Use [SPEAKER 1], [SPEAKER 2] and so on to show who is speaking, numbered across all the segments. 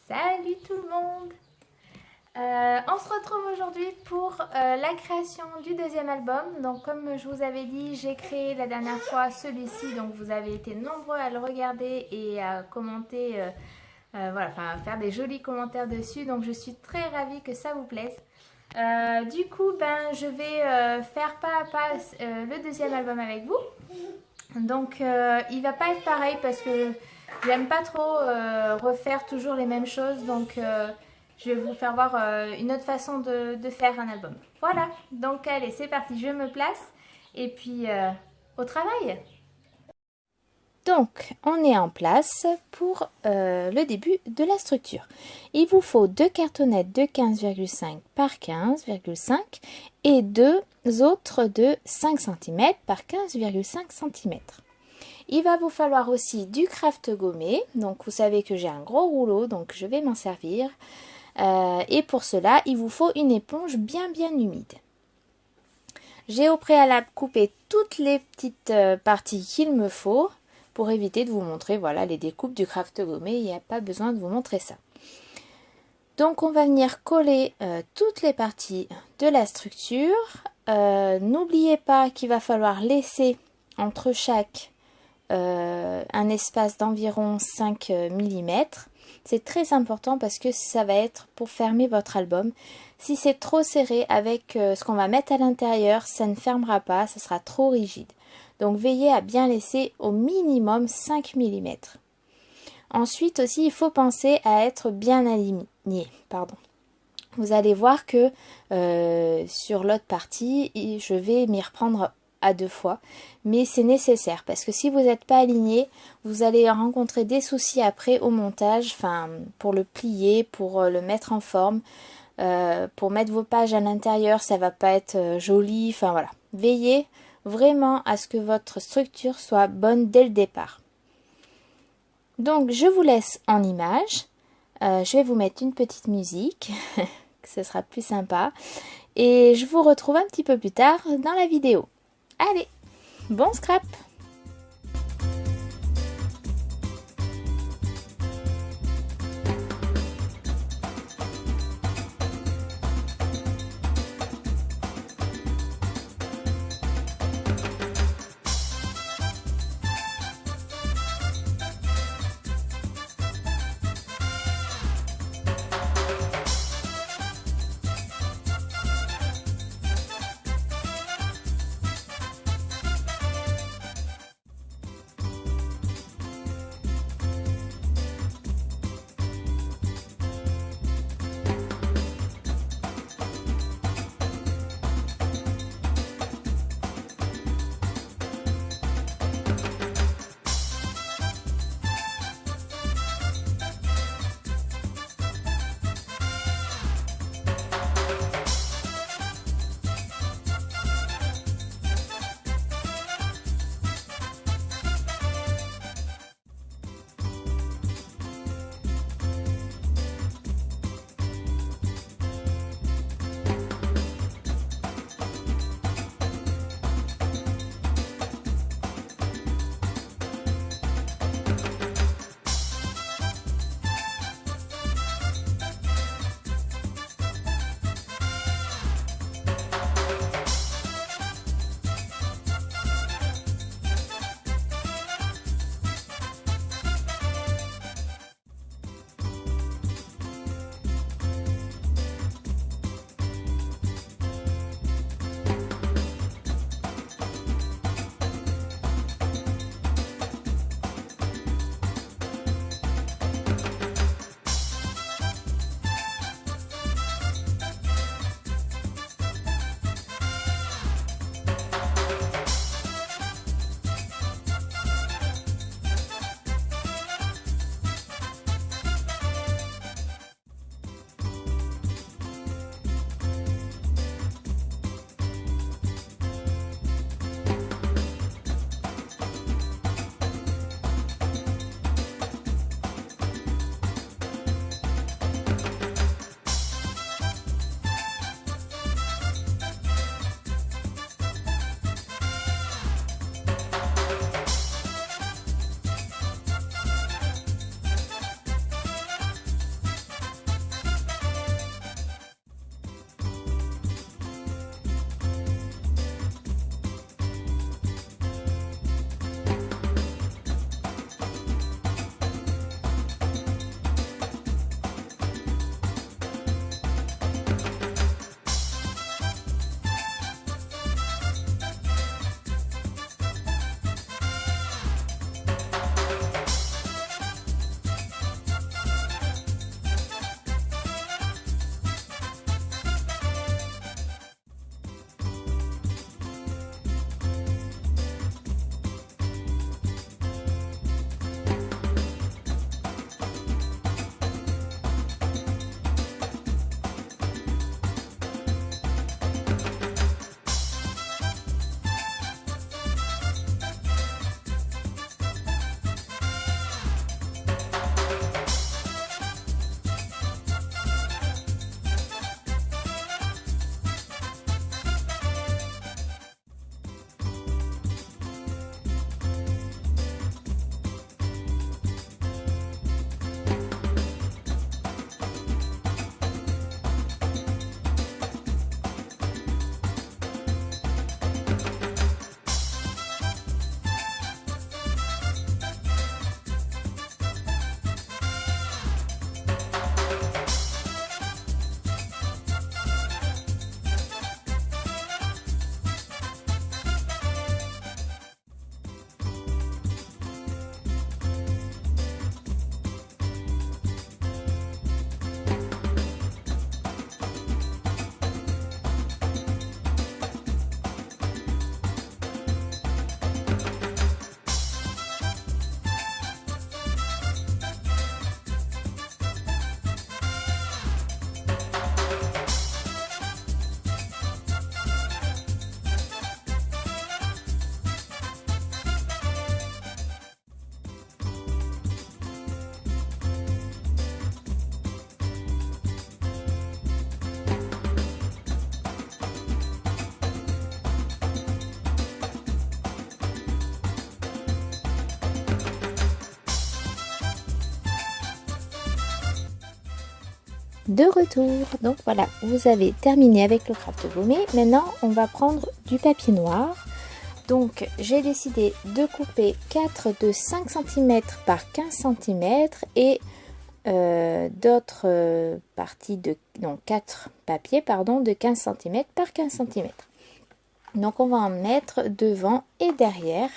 [SPEAKER 1] Salut tout le monde. On se retrouve aujourd'hui pour la création du deuxième album. Donc comme je vous avais dit, j'ai créé la dernière fois celui-ci. Donc vous avez été nombreux à le regarder et à commenter, voilà, enfin à faire des jolis commentaires dessus. Donc je suis très ravie que ça vous plaise. Du coup, je vais faire pas à pas le deuxième album avec vous. Donc il va pas être pareil parce que j'aime pas trop refaire toujours les mêmes choses. Donc je vais vous faire voir une autre façon de faire un album. Voilà, donc allez, c'est parti, je me place et puis au travail. Donc, on est en place pour le début de la structure. Il vous faut deux cartonnettes de 15,5 par 15,5 et deux autres de 5 cm par 15,5 cm. Il va vous falloir aussi du craft gommé. Donc, vous savez que j'ai un gros rouleau, donc je vais m'en servir. Et pour cela, il vous faut une éponge bien humide. J'ai au préalable coupé toutes les petites parties qu'il me faut. Pour éviter de vous montrer voilà, les découpes du craft gommé, il n'y a pas besoin de vous montrer ça. Donc on va venir coller toutes les parties de la structure. N'oubliez pas qu'il va falloir laisser entre chaque un espace d'environ 5 mm. C'est très important parce que ça va être pour fermer votre album. Si c'est trop serré avec ce qu'on va mettre à l'intérieur, ça ne fermera pas, ça sera trop rigide. Donc veillez à bien laisser au minimum 5 mm. Ensuite aussi, il faut penser à être bien aligné. Vous allez voir que sur l'autre partie, je vais m'y reprendre à 2 fois. Mais c'est nécessaire parce que si vous n'êtes pas aligné, vous allez rencontrer des soucis après au montage, pour le plier, pour le mettre en forme. Pour mettre vos pages à l'intérieur, ça va pas être joli. Voilà. Veillez vraiment à ce que votre structure soit bonne dès le départ. Donc je vous laisse en image. Je vais vous mettre une petite musique, que ce sera plus sympa. Et je vous retrouve un petit peu plus tard dans la vidéo. Allez, bon scrap! de retour. Donc voilà, vous avez terminé avec le craft gommé. Maintenant, on va prendre du papier noir. Donc j'ai décidé de couper 4 de 5 cm par 15 cm et d'autres parties de 4 papiers pardon de 15 cm par 15 cm. Donc on va en mettre devant et derrière.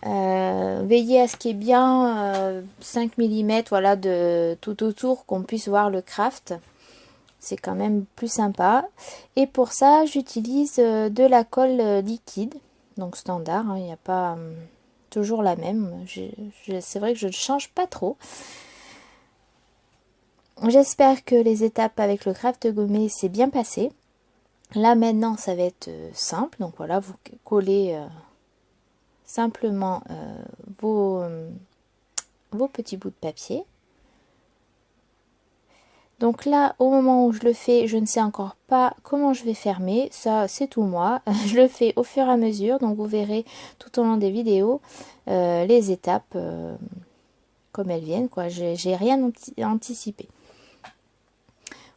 [SPEAKER 1] Veillez à ce qu'il y ait bien 5 mm voilà, de tout autour, qu'on puisse voir le craft. C'est quand même plus sympa. Et pour ça, j'utilise de la colle liquide. Donc standard, il n'y a pas toujours la même. C'est vrai que je ne change pas trop. J'espère que les étapes avec le craft gommé s'est bien passé. Là maintenant, ça va être simple. Donc voilà, vous collez simplement vos petits bouts de papier. Donc là, au moment où je le fais, je ne sais encore pas comment je vais fermer. Ça, c'est tout moi. Je le fais au fur et à mesure. Donc vous verrez tout au long des vidéos les étapes comme elles viennent, quoi. J'ai rien anticipé.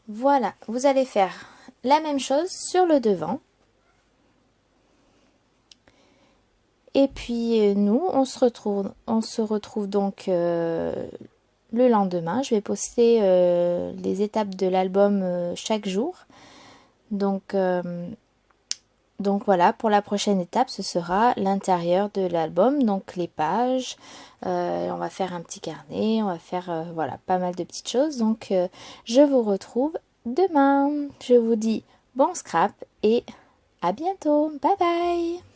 [SPEAKER 1] Voilà, vous allez faire la même chose sur le devant. Et puis nous, on se retrouve donc le lendemain. Je vais poster les étapes de l'album chaque jour. Donc voilà, pour la prochaine étape, ce sera l'intérieur de l'album, donc les pages. On va faire un petit carnet, on va faire voilà, pas mal de petites choses. Donc je vous retrouve demain. Je vous dis bon scrap et à bientôt. Bye bye.